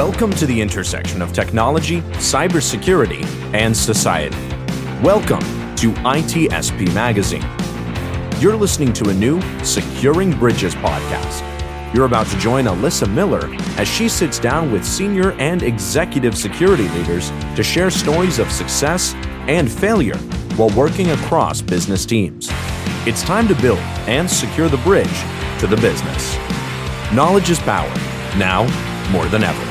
Welcome to the intersection of technology, cybersecurity, and society. Welcome to ITSP Magazine. You're listening to a new Securing Bridges podcast. You're about to join Alyssa Miller as she sits down with senior and executive security leaders to share stories of success and failure while working across business teams. It's time to build and secure the bridge to the business. Knowledge is power, now more than ever.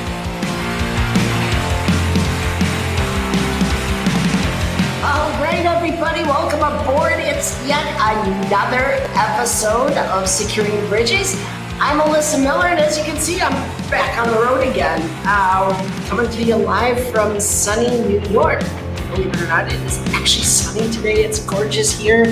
Everybody, welcome aboard. It's yet another episode of Securing Bridges. I'm Alyssa Miller, and as you can see, I'm back on the road again, coming to you live from sunny New York. Believe it or not, it is actually sunny today. It's gorgeous here.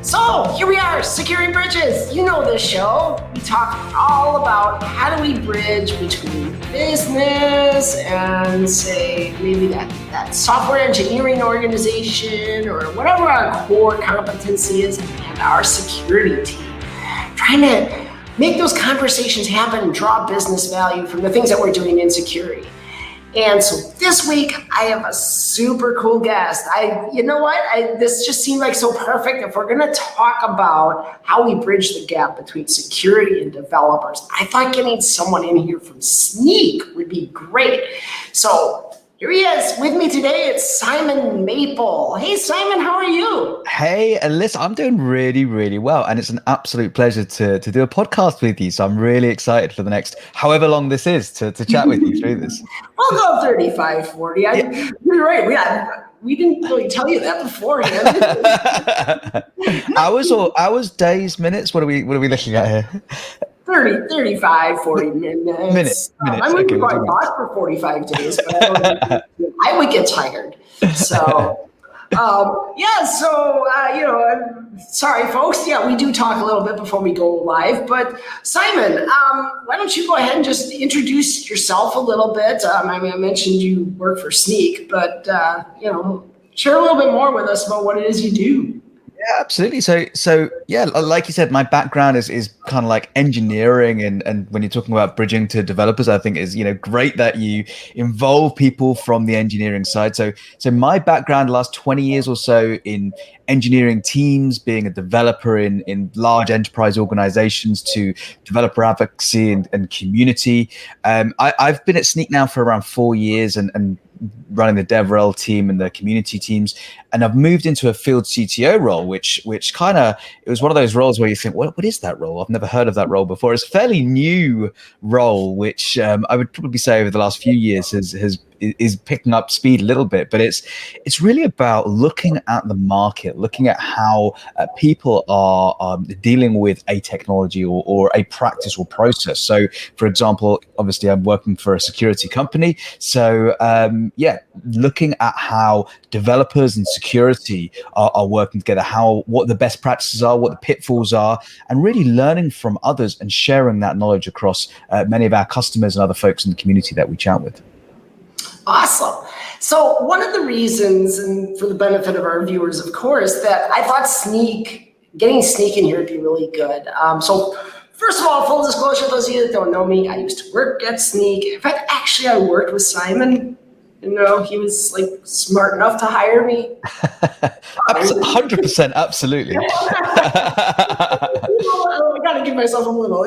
So here we are, Securing Bridges. You know this show. We talk all about how do we bridge between business and say maybe that software engineering organization or whatever our core competency is and our security team. Trying to make those conversations happen and draw business value from the things that we're doing in security. And so this week, I have a super cool guest. This just seemed like so perfect. If we're going to talk about how we bridge the gap between security and developers, I thought getting someone in here from Snyk would be great. So here he is with me today. It's Simon Maple. Hey, Simon, how are you? Hey, Alyssa, I'm doing really, really well. And it's an absolute pleasure to do a podcast with you. So I'm really excited for the next, however long this is, to chat with you through this. We'll go 35, 40. You're right. We didn't really tell you that beforehand. Hours, days, minutes? What are we looking at here? 30, 35, 40 minutes. I wouldn't go on talk for 45 days, but I would get tired. So, sorry, folks. Yeah, we do talk a little bit before we go live. But Simon, why don't you go ahead and just introduce yourself a little bit? I mentioned you work for Snyk, but, share a little bit more with us about what it is you do. Yeah, absolutely. So yeah, like you said, my background is kind of like engineering, and when you're talking about bridging to developers, I think is great that you involve people from the engineering side. So my background, last 20 years or so in engineering teams, being a developer in large enterprise organizations to developer advocacy and community. I've been at Snyk now for around 4 years and running the DevRel team and the community teams, and I've moved into a field CTO role, which kind of, it was one of those roles where you think, what is that role? I've never heard of that role before. It's a fairly new role, which I would probably say over the last few years is picking up speed a little bit, but it's really about looking at the market, looking at how people are dealing with a technology or a practice or process. So, for example, obviously I'm working for a security company, so looking at how developers and security are working together, what the best practices are, what the pitfalls are, and really learning from others and sharing that knowledge across many of our customers and other folks in the community that we chat with. Awesome. So one of the reasons, and for the benefit of our viewers, of course, that I thought getting Snyk in here would be really good. So first of all, full disclosure, those of you that don't know me, I used to work at Snyk. In fact, actually, I worked with Simon. He was like smart enough to hire me. 100%, absolutely. I got to give myself a little,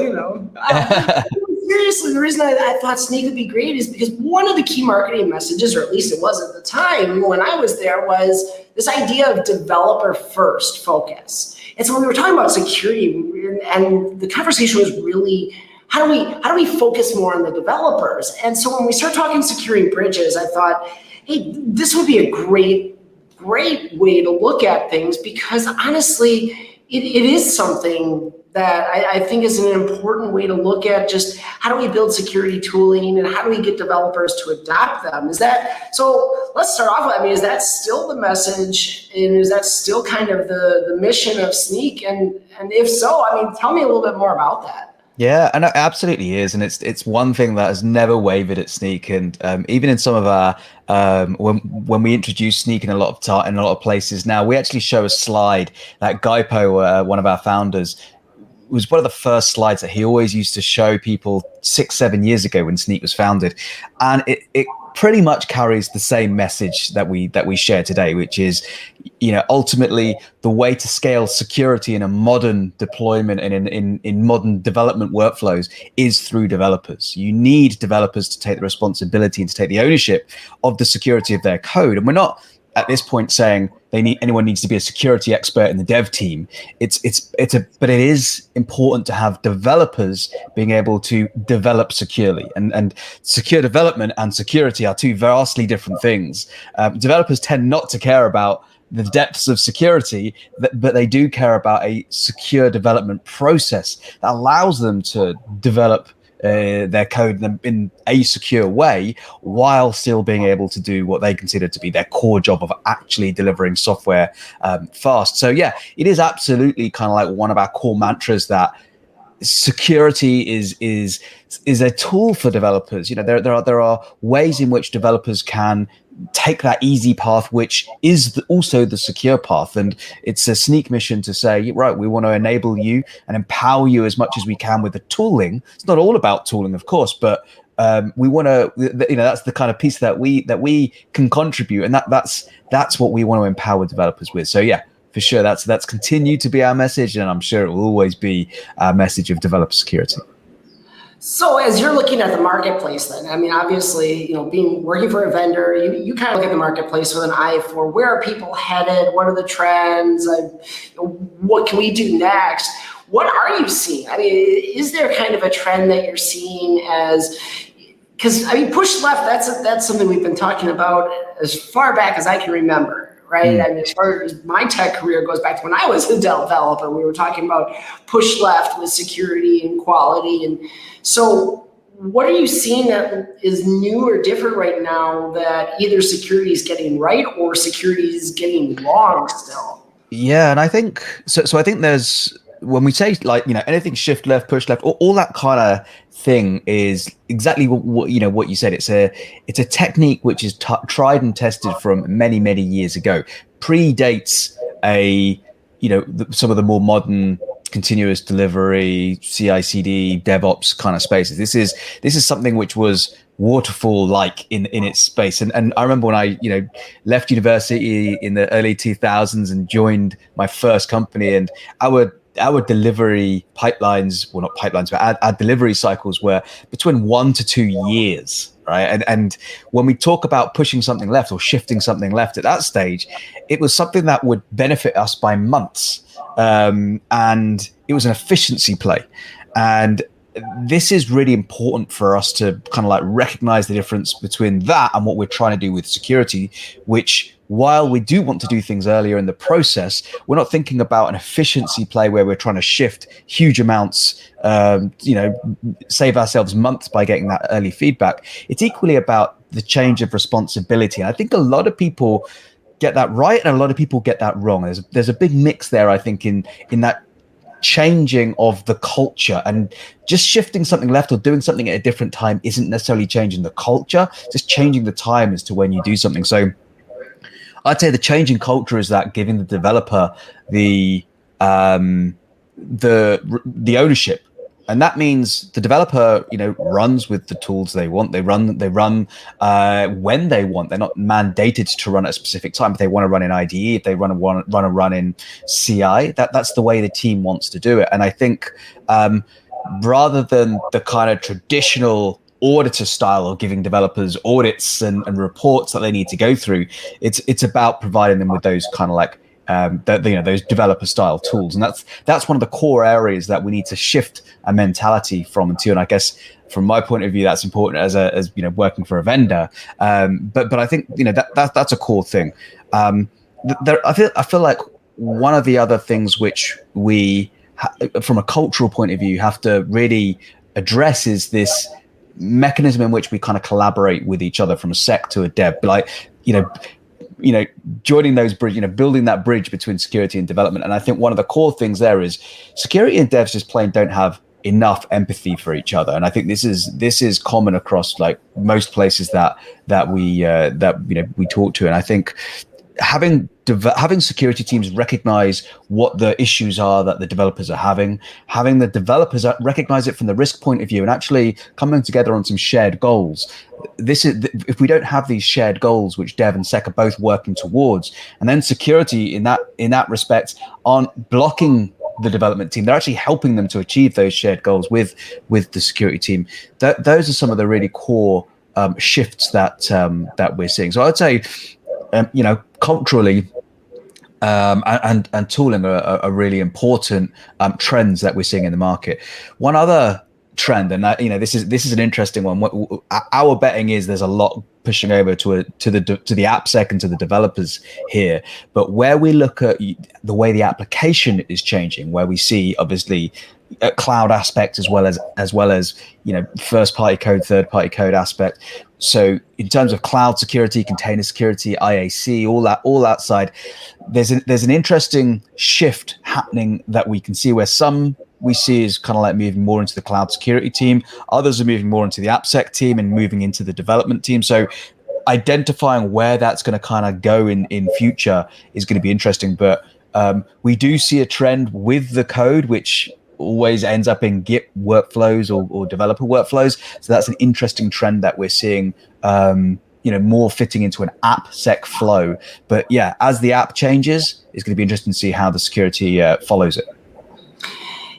Seriously, the reason I thought Snyk would be great is because one of the key marketing messages, or at least it was at the time when I was there, was this idea of developer first focus. And so when we were talking about security, and the conversation was really, how do we focus more on the developers? And so when we start talking securing bridges, I thought, hey, this would be a great way to look at things, because honestly, it is something that I think is an important way to look at just how do we build security tooling and how do we get developers to adopt them? So let's start off with, is that still the message, and is that still kind of the mission of Snyk? And if so, tell me a little bit more about that. Yeah, and it absolutely is, and it's one thing that has never wavered at Snyk, and even in some of our when we introduce Snyk in a lot of places now, we actually show a slide that Gaipo, one of our founders, was one of the first slides that he always used to show people 6-7 years ago when Sneak was founded, and it pretty much carries the same message that we share today, which is, ultimately the way to scale security in a modern deployment and in modern development workflows is through developers. You need developers to take the responsibility and to take the ownership of the security of their code. And we're not at this point saying anyone needs to be a security expert in the dev team. But it is important to have developers being able to develop securely, and secure development and security are two vastly different things. Developers tend not to care about the depths of security, but they do care about a secure development process that allows them to develop their code in a secure way while still being able to do what they consider to be their core job of actually delivering software fast. So yeah, it is absolutely kind of like one of our core mantras that security is a tool for developers. There are ways in which developers can take that easy path, which is also the secure path. And it's a Sneak mission to say, right, we want to enable you and empower you as much as we can with the tooling. It's not all about tooling, of course, but we want to, that's the kind of piece that we can contribute, and that's what we want to empower developers with. So yeah, for sure, that's continued to be our message, and I'm sure it will always be our message of developer security. So as you're looking at the marketplace, then, I mean, obviously, working for a vendor, you kind of look at the marketplace with an eye for where are people headed, what are the trends, what can we do next? What are you seeing? I mean, is there kind of a trend that you're seeing because push left, that's something we've been talking about as far back as I can remember. Right. I mean, as far as my tech career goes back to when I was a developer, we were talking about push left with security and quality. And so what are you seeing that is new or different right now that either security is getting right or security is getting wrong still? Yeah. And I think so I think there's, when we say anything shift left, push left, all that kind of thing is exactly what you said. It's a technique which is tried and tested from many, many years ago, predates some of the more modern continuous delivery, CI/CD, DevOps kind of spaces. This is something which was waterfall-like in its space. And I remember when I left university in the early 2000s and joined my first company, and our delivery pipelines, well, not pipelines, but our delivery cycles were between 1 to 2 years, right? And when we talk about pushing something left or shifting something left at that stage, it was something that would benefit us by months. And it was an efficiency play. And this is really important for us to kind of like recognize the difference between that and what we're trying to do with security, which, while we do want to do things earlier in the process, we're not thinking about an efficiency play where we're trying to shift huge amounts, save ourselves months by getting that early feedback. It's equally about the change of responsibility. And I think a lot of people get that right and a lot of people get that wrong. There's a big mix there, I think, in that changing of the culture, and just shifting something left or doing something at a different time isn't necessarily changing the culture, just changing the time as to when you do something. So I'd say the changing culture is that giving the developer the ownership, and that means the developer, runs with the tools they want. They run when they want. They're not mandated to run at a specific time. If they want to run in IDE, if they want to run in CI, that's the way the team wants to do it. And I think rather than the kind of traditional auditor style of giving developers audits and reports that they need to go through, it's about providing them with those kind of like those developer style tools. And that's one of the core areas that we need to shift a mentality from and to. And I guess from my point of view, that's important as working for a vendor. But I think that's a core thing. I feel like one of the other things which we from a cultural point of view have to really address is this mechanism in which we kind of collaborate with each other from a sec to a dev, like joining those bridge, building that bridge between security and development. And I think one of the core things there is security and devs just plain don't have enough empathy for each other. And I think this is common across like most places that we talk to. And I think having security teams recognize what the issues are that the developers are having the developers recognize it from the risk point of view, and actually coming together on some shared goals. This is, if we don't have these shared goals which dev and sec are both working towards, and then security in that respect aren't blocking the development team, they're actually helping them to achieve those shared goals with the security team. Those are some of the really core shifts that we're seeing. So I'd say, culturally, and tooling are really important trends that we're seeing in the market. One other trend, and this is an interesting one. Our betting is there's a lot pushing over to the AppSec and to the developers here, but where we look at the way the application is changing, where we see obviously a cloud aspect as well as first party code, third party code aspect. So in terms of cloud security, container security, IAC, all that side, there's an interesting shift happening that we can see, where some we see is kind of like moving more into the cloud security team, others are moving more into the AppSec team and moving into the development team. So identifying where that's going to kind of go in future is going to be interesting. But we do see a trend with the code, which always ends up in Git workflows or developer workflows. So that's an interesting trend that we're seeing, more fitting into an AppSec flow. But yeah, as the app changes, it's going to be interesting to see how the security follows it.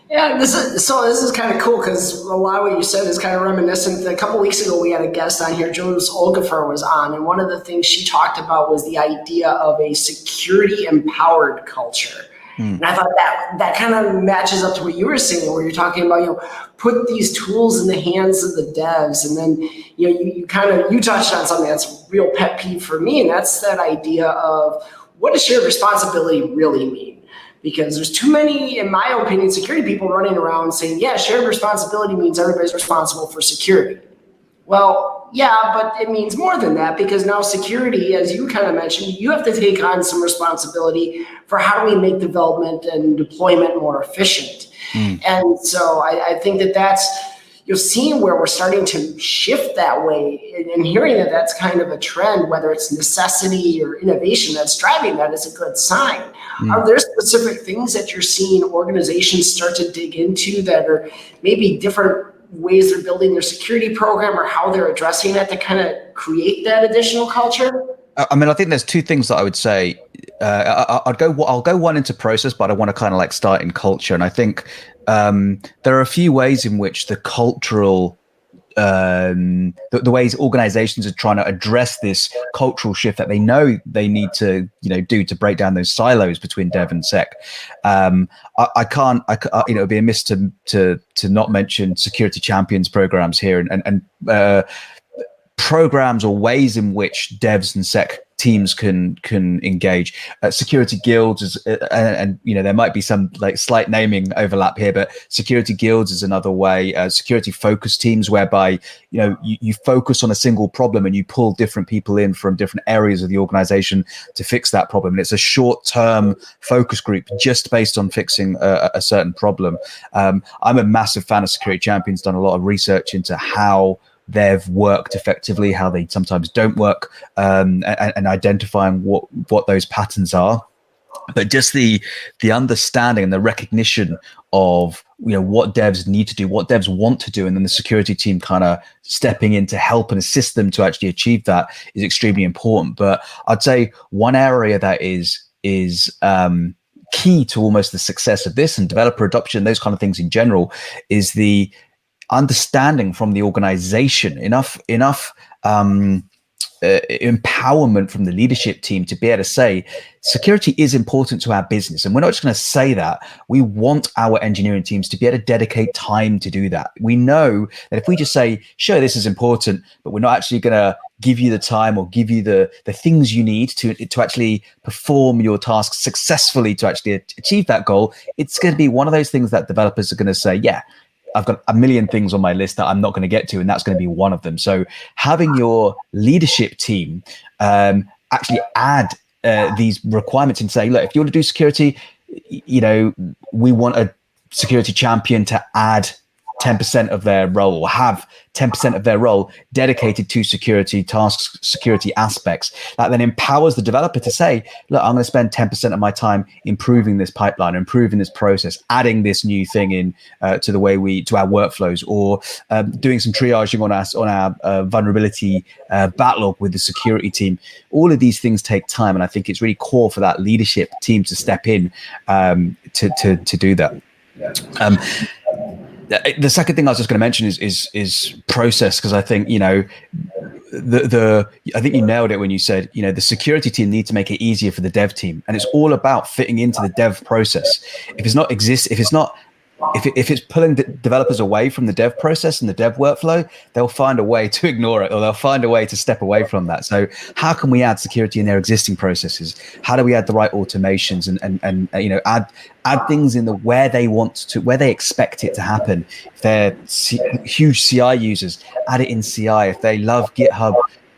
Yeah, this is kind of cool, because a lot of what you said is kind of reminiscent. A couple weeks ago, we had a guest on here, Jonas Olgafer was on, and one of the things she talked about was the idea of a security-empowered culture. And I thought that kind of matches up to what you were saying, where you're talking about, put these tools in the hands of the devs. And then, you touched on something that's a real pet peeve for me. And that's that idea of, what does shared responsibility really mean? Because there's too many, in my opinion, security people running around saying, yeah, shared responsibility means everybody's responsible for security. Well, yeah, but it means more than that, because now security, as you kind of mentioned, you have to take on some responsibility for how do we make development and deployment more efficient. And so I think that's, seeing where we're starting to shift that way, and hearing that that's kind of a trend, whether it's necessity or innovation that's driving that, is a good sign. Are there specific things that you're seeing organizations start to dig into that are maybe different ways they're building their security program, or how they're addressing that to kind of create that additional culture? I mean, I think there's two things that I would say. I'll go one into process, but I want to kind of like start in culture. And I think there are a few ways in which the cultural, the ways organizations are trying to address this cultural shift that they know they need to, do to break down those silos between dev and sec. It'd be amiss to not mention security champions programs here, and programs or ways in which devs and sec teams can engage. Security guilds is, and there might be some like slight naming overlap here, but security guilds is another way. Security focus teams, whereby you focus on a single problem and you pull different people in from different areas of the organization to fix that problem. And it's a short-term focus group just based on fixing a certain problem. I'm a massive fan of security champions. Done a lot of research into how they've worked effectively, how they sometimes don't work, and identifying what those patterns are. But just the understanding and the recognition of what devs need to do, what devs want to do, and then the security team kind of stepping in to help and assist them to actually achieve that is extremely important. But I'd say one area that is key to almost the success of this and developer adoption, those kind of things in general, is the understanding from the organization, enough empowerment from the leadership team to be able to say security is important to our business. And we're not just going to say that. We want our engineering teams to be able to dedicate time to do that. We know that if we just say, sure, this is important, but we're not actually going to give you the time or give you the things you need to actually perform your tasks successfully to actually achieve that goal, it's going to be one of those things that developers are going to say, yeah, I've got a million things on my list that I'm not going to get to, and that's going to be one of them. So having your leadership team actually add these requirements and say, look, if you want to do security, we want a security champion to add 10% of their role, or have 10% of their role dedicated to security tasks, security aspects. That then empowers the developer to say, look, I'm going to spend 10% of my time improving this pipeline, improving this process, adding this new thing in to our workflows, or doing some triaging on our vulnerability backlog with the security team. All of these things take time, and I think it's really core for that leadership team to step in to do that. The second thing I was just going to mention is process, because I think, you know, I think you nailed it when you said, you know, the security team need to make it easier for the dev team, and it's all about fitting into the dev process. If it's pulling the developers away from the dev process and the dev workflow, they'll find a way to ignore it, or they'll find a way to step away from that. So how can we add security in their existing processes? How do we add the right automations and you know, add things in where they expect it to happen? If they're huge CI users, add it in CI. If they love GitHub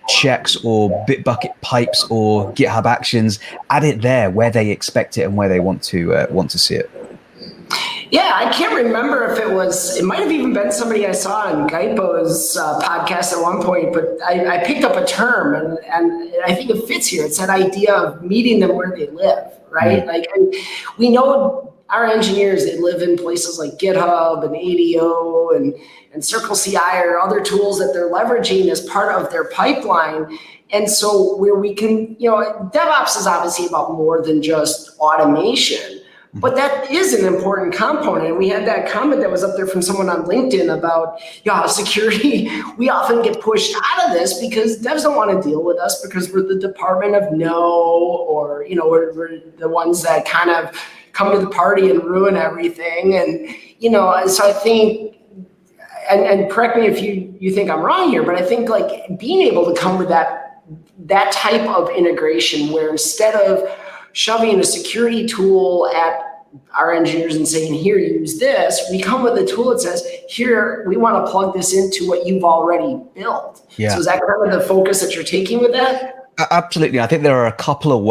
checks or Bitbucket pipes or GitHub Actions, add it there where they expect it and where they want to see it. Yeah, I can't remember if it might have even been somebody I saw on Gaipo's podcast at one point, but I picked up a term, and I think it fits here. It's that idea of meeting them where they live, right? Like, we know our engineers, they live in places like GitHub and ADO and Circle CI or other tools that they're leveraging as part of their pipeline. And so where we can, you know, DevOps is obviously about more than just automation. But that is an important component. And we had that comment that was up there from someone on LinkedIn about, security. We often get pushed out of this because devs don't want to deal with us because we're the department of no, or, you know, we're the ones that kind of come to the party and ruin everything. And, you know, so I think, and correct me if you think I'm wrong here, but I think like being able to come with that type of integration where instead of shoving a security tool at our engineers and saying, here, use this, we come with a tool that says, here, we want to plug this into what you've already built. Yeah. So is that kind of the focus that you're taking with that? Absolutely. I think there are a couple of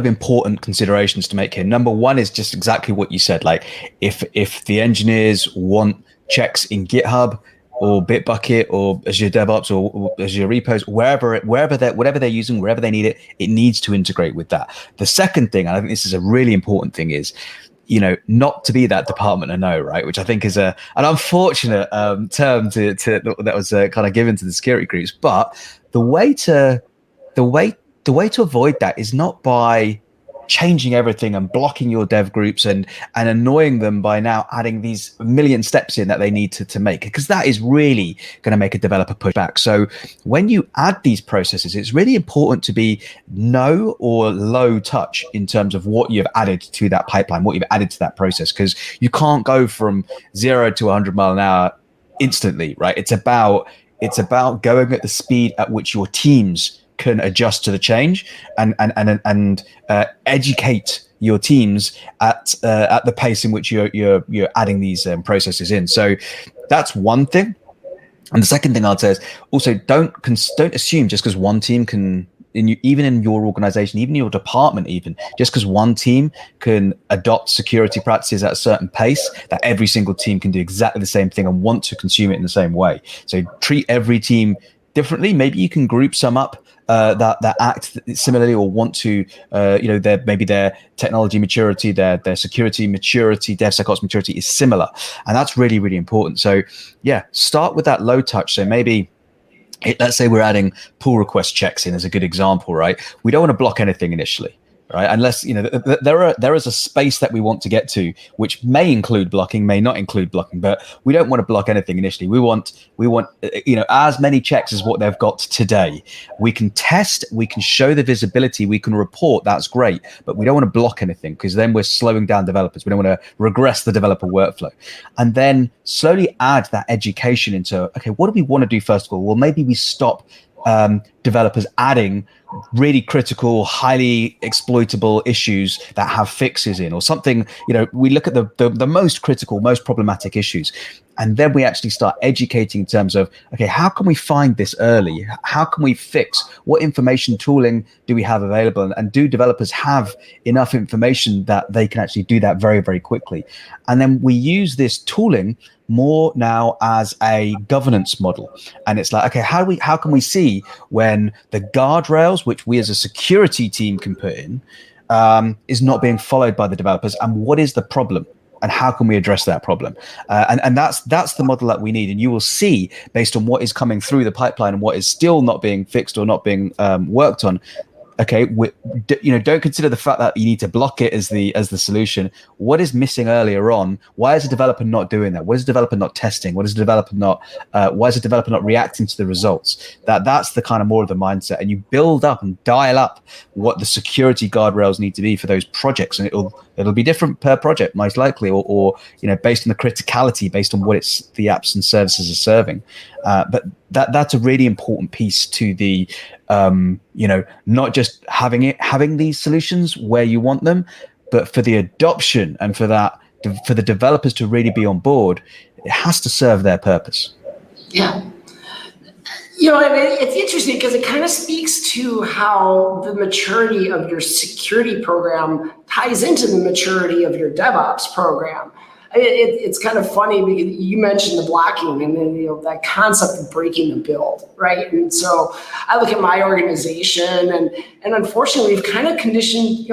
important considerations to make here. Number one is just exactly what you said. Like if the engineers want checks in GitHub or Bitbucket or Azure DevOps or Azure repos, whatever they're using, wherever they need it, it needs to integrate with that. The second thing, and I think this is a really important thing, is, you know, not to be that department of no, right? Which I think is an unfortunate term that was kind of given to the security groups. But the way to avoid that is not by changing everything and blocking your dev groups and annoying them by now adding these million steps in that they need to make, because that is really going to make a developer push back. So when you add these processes, it's really important to be no or low touch in terms of what you've added to that pipeline, what you've added to that process, because you can't go from 0 to 100 mile an hour instantly, right? It's about going at the speed at which your teams can adjust to the change and educate your teams at the pace in which you're adding these processes in. So that's one thing. And the second thing I'd say is also don't assume just because one team can, even in your organization, even in your department, even just because one team can adopt security practices at a certain pace, that every single team can do exactly the same thing and want to consume it in the same way. So treat every team differently. Maybe you can group some up that act similarly, or want to, their technology maturity, their security maturity, DevSecOps maturity is similar, and that's really, really important. So, yeah, start with that low touch. So maybe, let's say we're adding pull request checks in as a good example, right? We don't want to block anything initially, right? Unless, you know, there is a space that we want to get to, which may include blocking, may not include blocking, but we don't want to block anything initially. We want, you know, as many checks as what they've got today. We can test, we can show the visibility, we can report, that's great, but we don't want to block anything because then we're slowing down developers. We don't want to regress the developer workflow. And then slowly add that education into, okay, what do we want to do first of all? Well, maybe we stop developers adding really critical, highly exploitable issues that have fixes in, or something. We look at the most critical, most problematic issues, and then we actually start educating in terms of, okay, how can we find this early? How can we fix? What information tooling do we have available? And do developers have enough information that they can actually do that very, very quickly? And then we use this tooling more now as a governance model. And it's like, okay, how can we see when the guardrails, which we as a security team can put in, is not being followed by the developers? And what is the problem? And how can we address that problem? And that's the model that we need. And you will see, based on what is coming through the pipeline and what is still not being fixed or not being worked on, okay, don't consider the fact that you need to block it as the solution. What is missing earlier on? Why is the developer not doing that? Why is the developer not testing? Why is the developer not reacting to the results? That's the kind of more of the mindset. And you build up and dial up what the security guardrails need to be for those projects, and it'll be different per project, most likely, or based on the criticality, based on what the apps and services are serving. But that's a really important piece to the not just having these solutions where you want them, but for the adoption and for the developers to really be on board, it has to serve their purpose. Yeah. It's interesting because it kind of speaks to how the maturity of your security program ties into the maturity of your DevOps program. It's kind of funny because you mentioned the blocking and then that concept of breaking the build, right? And so I look at my organization and unfortunately we've kind of conditioned.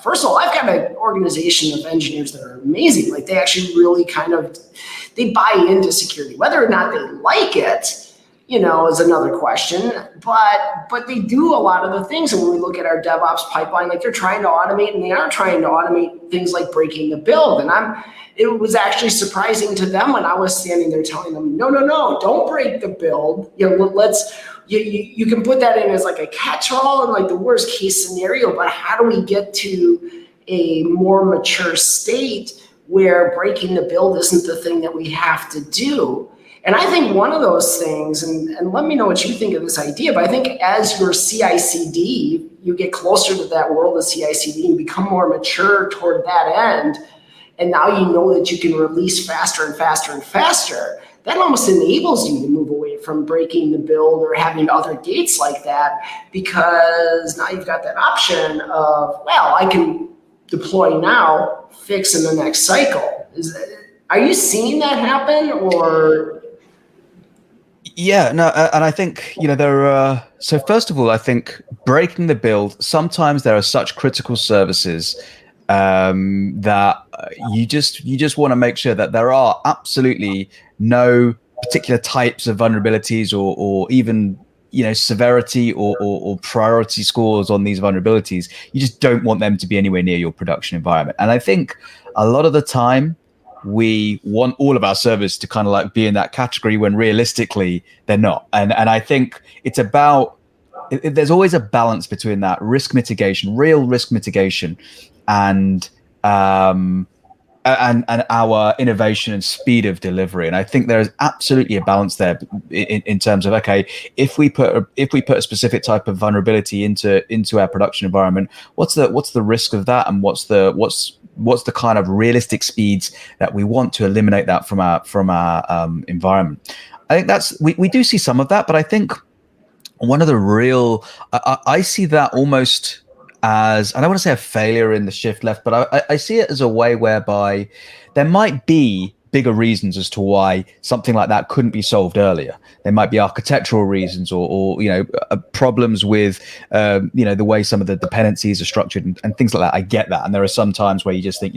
First of all, I've got an organization of engineers that are amazing. Like they actually really they buy into security, whether or not they like it. Is another question, but they do a lot of the things. And when we look at our DevOps pipeline, like they're trying to automate, and they are trying to automate things like breaking the build. And it was actually surprising to them when I was standing there telling them, no, don't break the build. You can put that in as like a catch-all and like the worst case scenario, but how do we get to a more mature state where breaking the build isn't the thing that we have to do? And I think one of those things, and let me know what you think of this idea, but I think as your CI/CD, you get closer to that world of CI/CD and become more mature toward that end, and now you know that you can release faster and faster and faster, that almost enables you to move away from breaking the build or having other gates like that, because now you've got that option of, I can deploy now, fix in the next cycle. Are you seeing that happen, or? Yeah, no, and I think, there are, so first of all, I think breaking the build, sometimes there are such critical services that you just want to make sure that there are absolutely no particular types of vulnerabilities or even, severity or priority scores on these vulnerabilities. You just don't want them to be anywhere near your production environment. And I think a lot of the time, we want all of our servers to kind of like be in that category when realistically they're not. And I think it's about, there's always a balance between that real risk mitigation and our innovation and speed of delivery. And I think there is absolutely a balance there in terms of, okay, if we put a specific type of vulnerability into our production environment, what's the risk of that, and what's the kind of realistic speeds that we want to eliminate that from our environment. I think we do see some of that, but I think one of the real, I see that almost as, I don't want to say a failure in the shift left, but I see it as a way whereby there might be bigger reasons as to why something like that couldn't be solved earlier. There might be architectural reasons or problems with the way some of the dependencies are structured and things like that. I get that, and there are some times where you just think,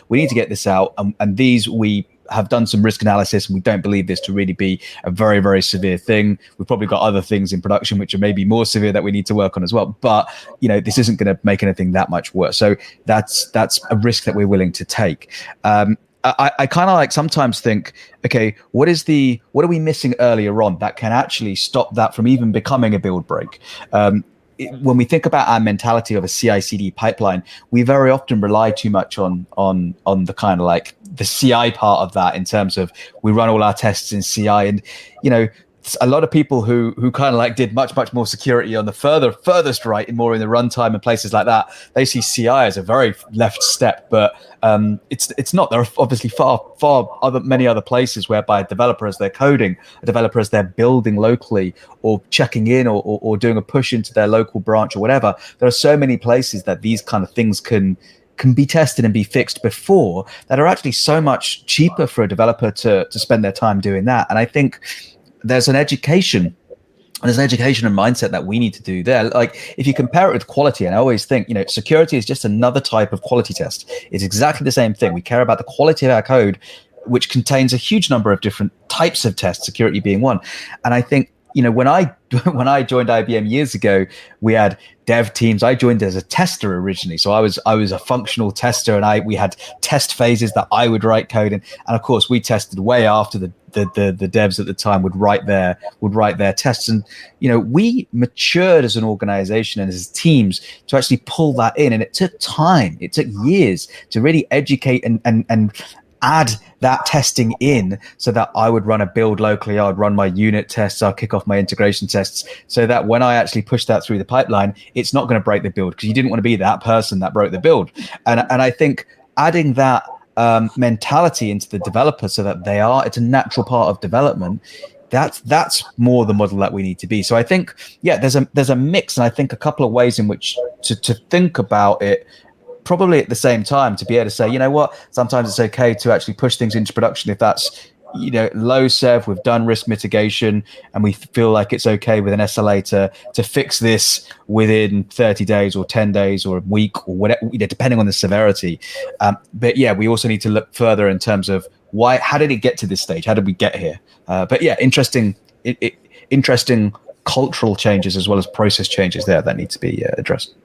we need to get this out, and these we have done some risk analysis and we don't believe this to really be a very, very severe thing. We've probably got other things in production which are maybe more severe that we need to work on as well. But, this isn't going to make anything that much worse. So that's a risk that we're willing to take. I kind of like sometimes think, okay, what are we missing earlier on that can actually stop that from even becoming a build break? When we think about our mentality of a CI/CD pipeline, we very often rely too much on the kind of like the CI part of that, in terms of we run all our tests in CI, and a lot of people who kind of like did much more security on the furthest right and more in the runtime and places like that, they see CI as a very left step, but it's not. There are obviously many other places whereby a developer, as they're coding, a developer as they're building locally or checking in or doing a push into their local branch or whatever, there are so many places that these kind of things can be tested and be fixed before, that are actually so much cheaper for a developer to spend their time doing that. And I think there's an education and mindset that we need to do there. Like, if you compare it with quality, and I always think, security is just another type of quality test. It's exactly the same thing. We care about the quality of our code, which contains a huge number of different types of tests, security being one. And I think, when I joined IBM years ago, we had dev teams. I joined as a tester originally, so I was a functional tester, and we had test phases that I would write code in, and of course we tested way after the devs at the time would write their tests. And we matured as an organization and as teams to actually pull that in, and it took time. It took years to really educate and add that testing in, so that I would run a build locally, I would run my unit tests, I'll kick off my integration tests, so that when I actually push that through the pipeline, it's not going to break the build, because you didn't want to be that person that broke the build. And I think adding that mentality into the developer, so that it's a natural part of development, that's more the model that we need to be. So I think, there's a mix, and I think a couple of ways in which to think about it, probably at the same time, to be able to say, sometimes it's okay to actually push things into production if that's, low sev, we've done risk mitigation, and we feel like it's okay with an SLA to fix this within 30 days or 10 days or a week or whatever, depending on the severity. But we also need to look further in terms of how did it get to this stage? How did we get here? Interesting cultural changes as well as process changes there that need to be addressed.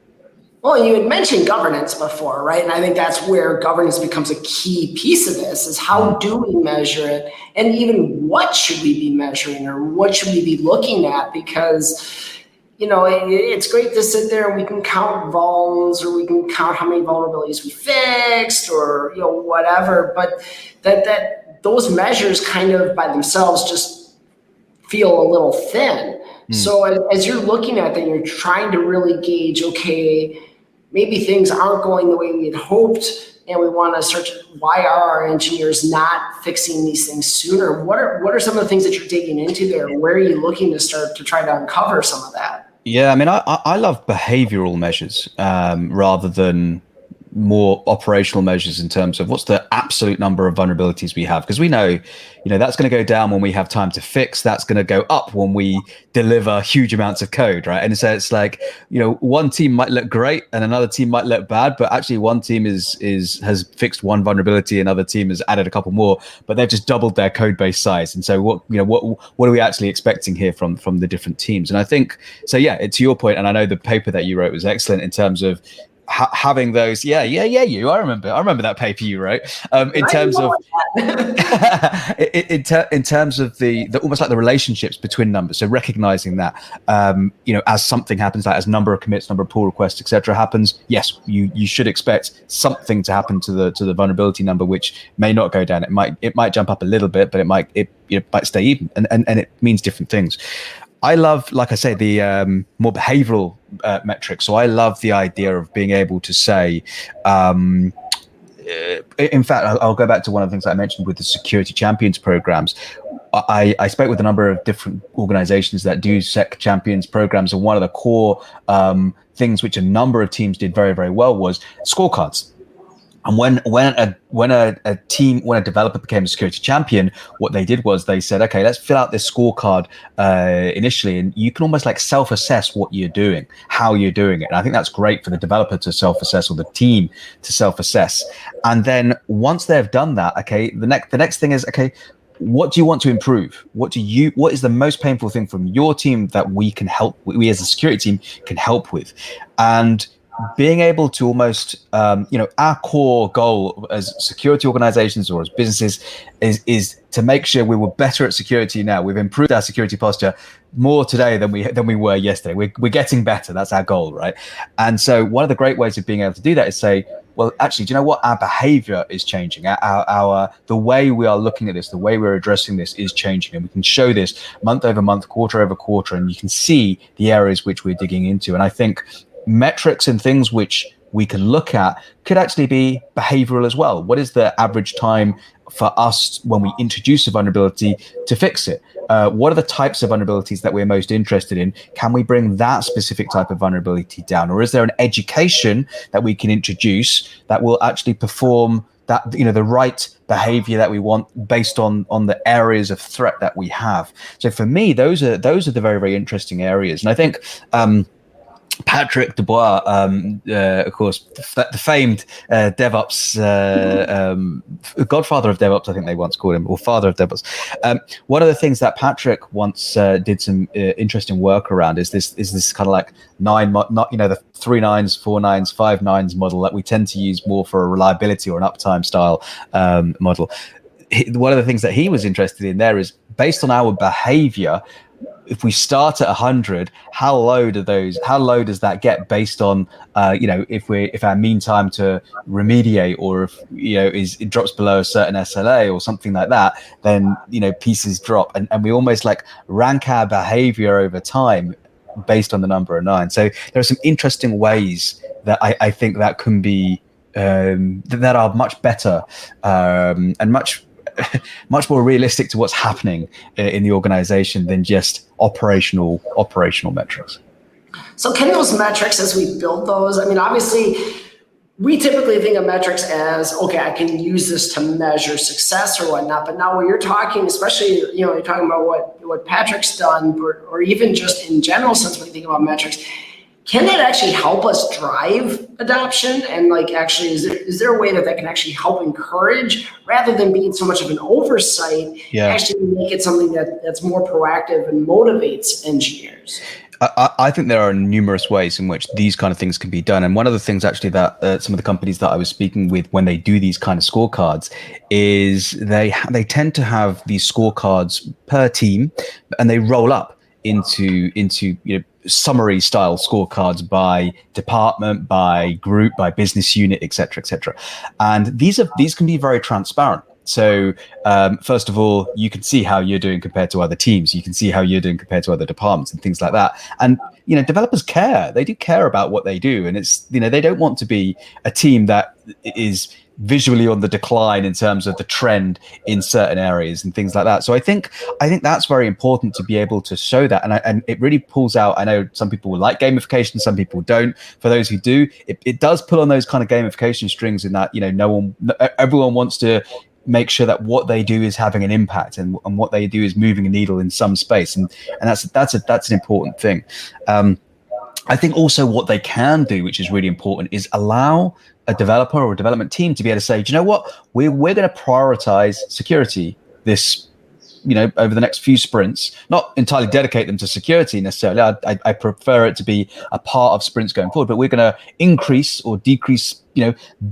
Well, you had mentioned governance before, right? And I think that's where governance becomes a key piece of this, is how do we measure it? And even what should we be measuring, or what should we be looking at? Because, it's great to sit there and we can count vulns, or we can count how many vulnerabilities we fixed, or, whatever. But that those measures kind of by themselves just feel a little thin. So as you're looking at that, you're trying to really gauge, okay, maybe things aren't going the way we had hoped, and we want to search why are our engineers not fixing these things sooner? What are some of the things that you're digging into there? Where are you looking to start to try to uncover some of that? Yeah, I mean, I love behavioral measures rather than more operational measures in terms of what's the absolute number of vulnerabilities we have, because we know that's going to go down when we have time to fix, that's going to go up when we deliver huge amounts of code, right? And so it's like, one team might look great and another team might look bad, but actually one team has fixed one vulnerability, another team has added a couple more, but they've just doubled their code base size. And so what are we actually expecting here from the different teams? And I think so, to your point, and I know the paper that you wrote was excellent in terms of having those, I remember that paper you wrote. In terms of in terms of the almost like the relationships between numbers. So recognizing that, as something happens, like as number of commits, number of pull requests, etc., happens, yes, you should expect something to happen to the vulnerability number, which may not go down. It might jump up a little bit, but it might stay even, and it means different things. I love, like I say, the more behavioral metrics. So I love the idea of being able to say, in fact, I'll go back to one of the things that I mentioned with the security champions programs. I spoke with a number of different organizations that do sec champions programs, and one of the core things which a number of teams did very, very well was scorecards. And when a developer became a security champion, what they did was they said, okay, let's fill out this scorecard initially, and you can almost like self-assess what you're doing, how you're doing it. And I think that's great for the developer to self-assess, or the team to self-assess. And then once they've done that, okay, the next thing is, okay, what do you want to improve? What is the most painful thing from your team that we as a security team can help with? And being able to almost, our core goal as security organizations or as businesses is to make sure we were better at security now. We've improved our security posture more today than we were yesterday. We're getting better. That's our goal, right? And so one of the great ways of being able to do that is say, well, actually, do you know what? Our behavior is changing. The way we are looking at this, the way we're addressing this is changing. And we can show this month over month, quarter over quarter, and you can see the areas which we're digging into. And I think metrics and things which we can look at could actually be behavioral as well. What is the average time for us when we introduce a vulnerability to fix it? What are the types of vulnerabilities that we're most interested in? Can we bring that specific type of vulnerability down? Or is there an education that we can introduce that will actually perform that, the right behavior that we want based on the areas of threat that we have? So for me, those are the very, very interesting areas. And I think Patrick Dubois, of course, the famed DevOps, godfather of DevOps, I think they once called him, or father of DevOps. One of the things that Patrick once did some interesting work around is this kind of like the 3 nines, 4 nines, 5 nines model that we tend to use more for a reliability or an uptime style model. One of the things that he was interested in there is based on our behavior. If we start at 100, how low does that get based on, if our mean time to remediate, or if, it drops below a certain SLA or something like that, then, pieces drop. And we almost like rank our behavior over time based on the number of 9. So there are some interesting ways that I think that can be, that are much better and much more realistic to what's happening in the organization than just operational metrics. So can those metrics, as we build those, I mean, obviously we typically think of metrics as, okay, I can use this to measure success or whatnot. But now when you're talking, especially, you're talking about what Patrick's done, or even just in general sense, when you think about metrics, can that actually help us drive adoption? And actually, is there a way that can actually help encourage, rather than being so much of an oversight, actually make it something that's more proactive and motivates engineers? I think there are numerous ways in which these kind of things can be done. And one of the things actually that some of the companies that I was speaking with, when they do these kind of scorecards, is they tend to have these scorecards per team, and they roll up into summary style scorecards by department, by group, by business unit, et cetera, and these can be very transparent. So first of all, you can see how you're doing compared to other teams. You can see how you're doing compared to other departments and things like that. And developers care. They do care about what they do, and it's they don't want to be a team that is visually on the decline in terms of the trend in certain areas and things like that. So I think that's very important to be able to show that, and it really pulls out. I know some people will like gamification, some people don't. For those who do, it does pull on those kind of gamification strings in that everyone wants to make sure that what they do is having an impact, and what they do is moving a needle in some space, and that's an important thing. I think also what they can do, which is really important, is allow a developer or a development team to be able to say, do you know what, we're going to prioritize security this, over the next few sprints, not entirely dedicate them to security necessarily. I prefer it to be a part of sprints going forward, but we're going to increase or decrease,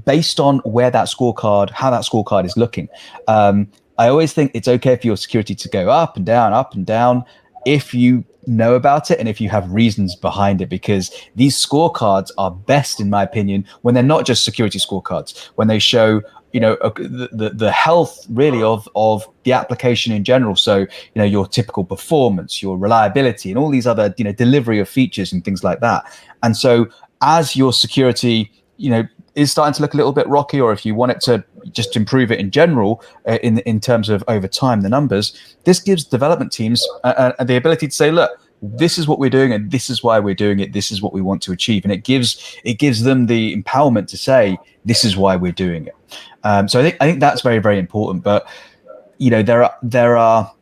based on how that scorecard is looking. I always think it's okay for your security to go up and down, if you know about it and if you have reasons behind it, because these scorecards are best, in my opinion, when they're not just security scorecards, when they show the health really of the application in general. So your typical performance, your reliability, and all these other delivery of features and things like that. And so as your security is starting to look a little bit rocky, or if you want it to just improve it in general, in terms of over time, the numbers, this gives development teams the ability to say, look, this is what we're doing, and this is why we're doing it. This is what we want to achieve, and it gives them the empowerment to say, this is why we're doing it. So I think that's very, very important. But there are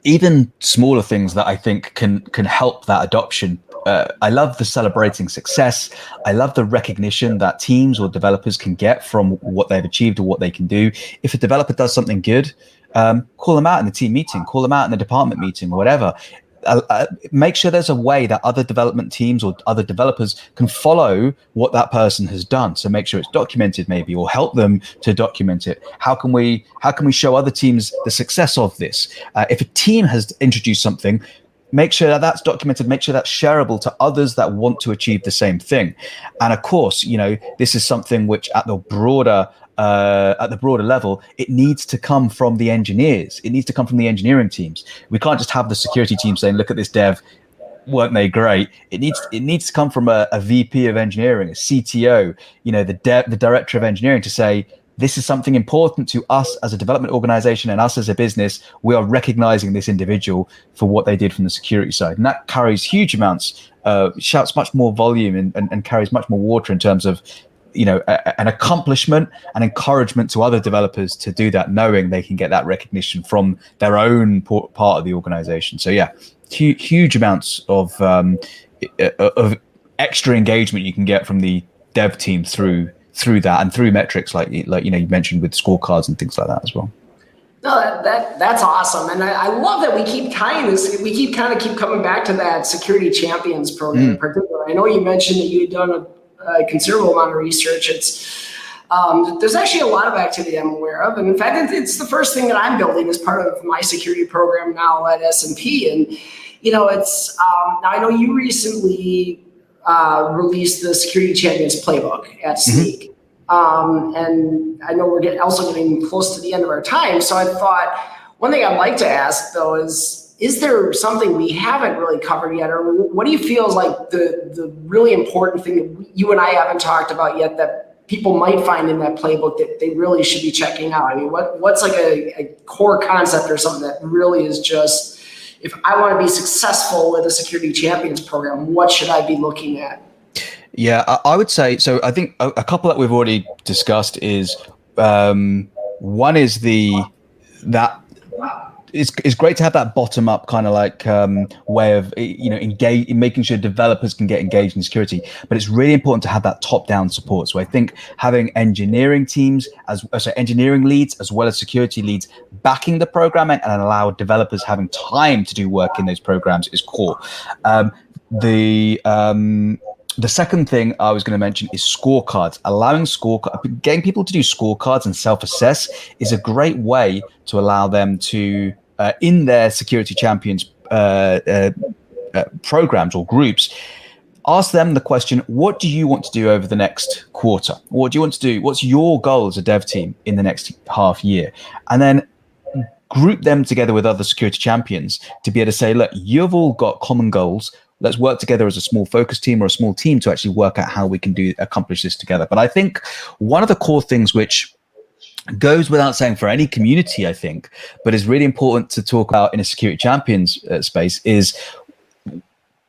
even smaller things that I think can help that adoption. I love the celebrating success. I love the recognition that teams or developers can get from what they've achieved or what they can do. If a developer does something good, call them out in the team meeting, call them out in the department meeting, whatever. Make sure there's a way that other development teams or other developers can follow what that person has done. So make sure it's documented, maybe, or help them to document it. How can we show other teams the success of this? If a team has introduced something, make sure that that's documented, make sure that's shareable to others that want to achieve the same thing. And of course, this is something which at the broader level, it needs to come from the engineers. It needs to come from the engineering teams. We can't just have the security team saying, look at this dev, weren't they great? It needs to come from a VP of engineering, a CTO, the director of engineering, to say, this is something important to us as a development organization and us as a business. We are recognizing this individual for what they did from the security side. And that carries huge amounts, shouts much more volume and carries much more water in terms of, an accomplishment and encouragement to other developers to do that, knowing they can get that recognition from their own part of the organization. So yeah, huge amounts of extra engagement you can get from the dev team through that and through metrics like you mentioned with scorecards and things like that as well. No, that's awesome, and I love that we keep tying this. We keep coming back to that Security Champions program in particular. I know you mentioned that you had done a considerable amount of research. It's there's actually a lot of activity I'm aware of, and in fact, it's the first thing that I'm building as part of my security program now at S&P. And it's now I know you recently released the Security Champions playbook at Sneak. And I know we're also getting close to the end of our time. So I thought one thing I'd like to ask, though, is there something we haven't really covered yet? Or what do you feel is like the really important thing that you and I haven't talked about yet that people might find in that playbook that they really should be checking out? I mean, what's like a core concept or something that really is just, if I want to be successful with a Security Champions program, what should I be looking at? Yeah, I would say, so I think a couple that we've already discussed is, one is it's great to have that bottom up kind of like way of, engage, making sure developers can get engaged in security, but it's really important to have that top down support. So I think having engineering teams, engineering leads, as well as security leads backing the program and allow developers having time to do work in those programs is core. The second thing I was going to mention is scorecards. Getting people to do scorecards and self-assess is a great way to allow them to, in their security champions programs or groups, ask them the question, what do you want to do over the next quarter? What do you want to do? What's your goal as a dev team in the next half year? And then group them together with other security champions to be able to say, look, you've all got common goals. Let's work together as a small focus team or a small team to actually work out how we can accomplish this together. But I think one of the core things which goes without saying for any community, I think, but is really important to talk about in a security champions space is,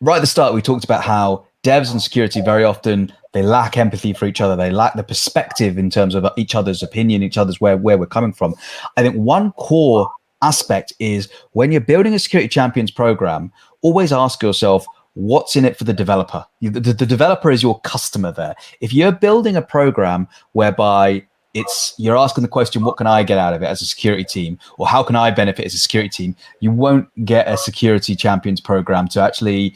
right at the start, we talked about how devs and security very often, they lack empathy for each other. They lack the perspective in terms of each other's opinion, each other's where we're coming from. I think one core aspect is when you're building a security champions program, always ask yourself, what's in it for the developer? The developer is your customer there. If you're building a program whereby you're asking the question, what can I get out of it as a security team? Or how can I benefit as a security team? You won't get a security champions program to actually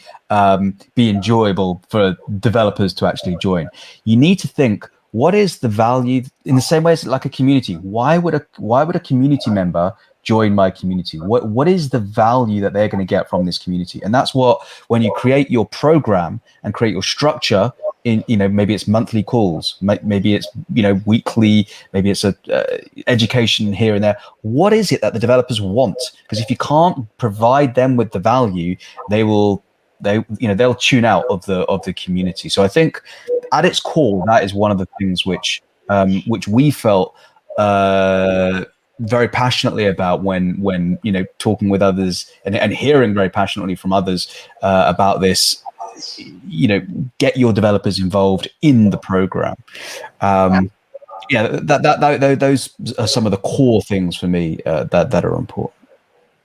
be enjoyable for developers to actually join. You need to think, what is the value, in the same way as like a community? Why would a community member join my community? What is the value that they're going to get from this community? And that's what, when you create your program and create your structure in, maybe it's monthly calls, maybe it's, weekly, maybe it's education here and there. What is it that the developers want? Because if you can't provide them with the value, they'll tune out of the community. So I think at its core, that is one of the things which we felt very passionately about when talking with others and hearing very passionately from others about this. Get your developers involved in the program. Those are some of the core things for me that are important.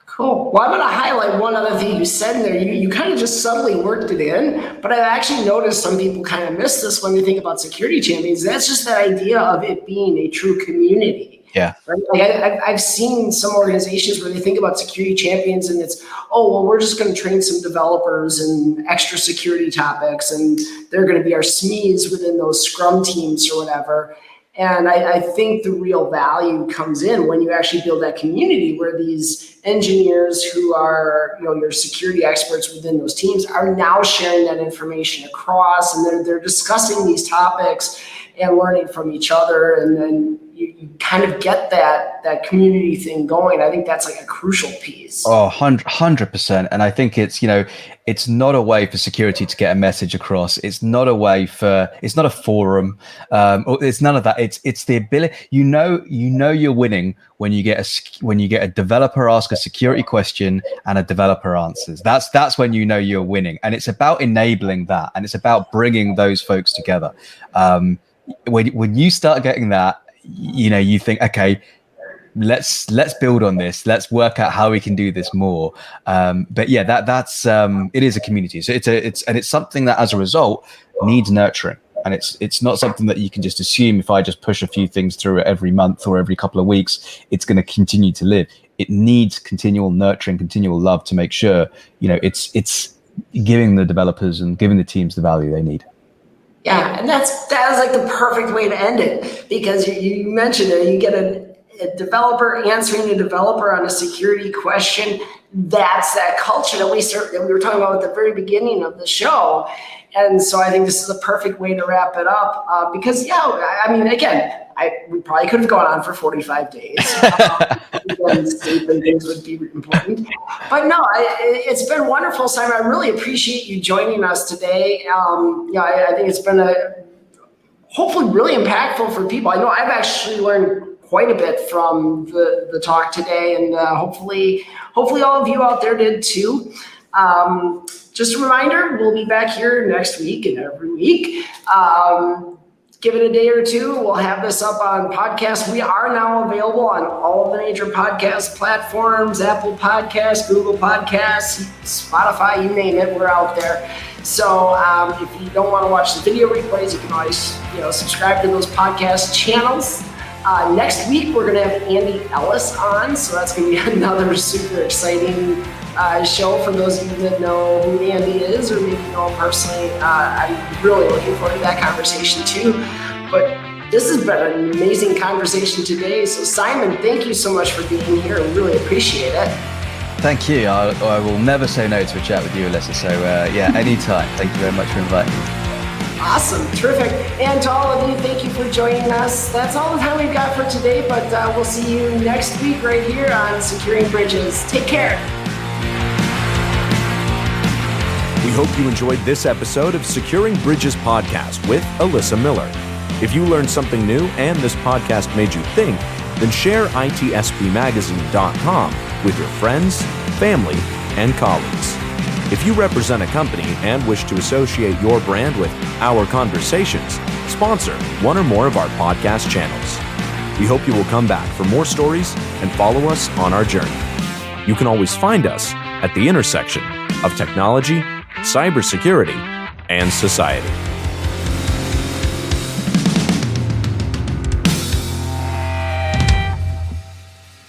Cool. Well, I'm going to highlight one other thing you said in there. You kind of just subtly worked it in, but I've actually noticed some people kind of miss this when they think about security champions. That's just that idea of it being a true community. Yeah. Right? Like I've seen some organizations where they think about security champions and it's, oh, well, we're just going to train some developers in extra security topics and they're going to be our SMEs within those Scrum teams or whatever. And I think the real value comes in when you actually build that community where these engineers who are, your security experts within those teams are now sharing that information across, and they're discussing these topics and learning from each other. And then you kind of get that community thing going. I think that's like a crucial piece. Oh, 100%. And I think it's not a way for security to get a message across. It's not a way it's not a forum. It's none of that. It's the ability, you're winning when you get a developer ask a security question and a developer answers. That's when you're winning. And it's about enabling that. And it's about bringing those folks together. When you start getting that, you think, okay, let's build on this. Let's work out how we can do this more. But yeah, that's it is a community. So it's something that as a result needs nurturing. And it's not something that you can just assume if I just push a few things through it every month or every couple of weeks, it's going to continue to live. It needs continual nurturing, continual love to make sure, it's giving the developers and giving the teams the value they need. Yeah, and that was like the perfect way to end it, because you mentioned it. You get a developer answering a developer on a security question. That's that culture that we were talking about at the very beginning of the show. And so I think this is a perfect way to wrap it up, because again, we probably could have gone on for 45 days. Sleep and things would be important. But no, it's been wonderful, Simon. I really appreciate you joining us today. I think it's been hopefully really impactful for people. I know I've actually learned quite a bit from the talk today, and hopefully all of you out there did too. Just a reminder, we'll be back here next week and every week. Give it a day or two. We'll have this up on podcasts. We are now available on all of the major podcast platforms: Apple Podcasts, Google Podcasts, Spotify, you name it, we're out there. So if you don't want to watch the video replays, you can always subscribe to those podcast channels. Next week, we're going to have Andy Ellis on. So that's going to be another super exciting show for those of you that know who Andy is or maybe know him personally. I'm really looking forward to that conversation too. But this has been an amazing conversation today. So Simon, thank you so much for being here. I really appreciate it. Thank you. I will never say no to a chat with you, Alyssa. So anytime. Thank you very much for inviting me. Awesome. Terrific. And to all of you, thank you for joining us. That's all the time we've got for today, but we'll see you next week right here on Securing Bridges. Take care. We hope you enjoyed this episode of Securing Bridges podcast with Alyssa Miller. If you learned something new and this podcast made you think, then share itspmagazine.com with your friends, family, and colleagues. If you represent a company and wish to associate your brand with our conversations, sponsor one or more of our podcast channels. We hope you will come back for more stories and follow us on our journey. You can always find us at the intersection of technology, cybersecurity, and society.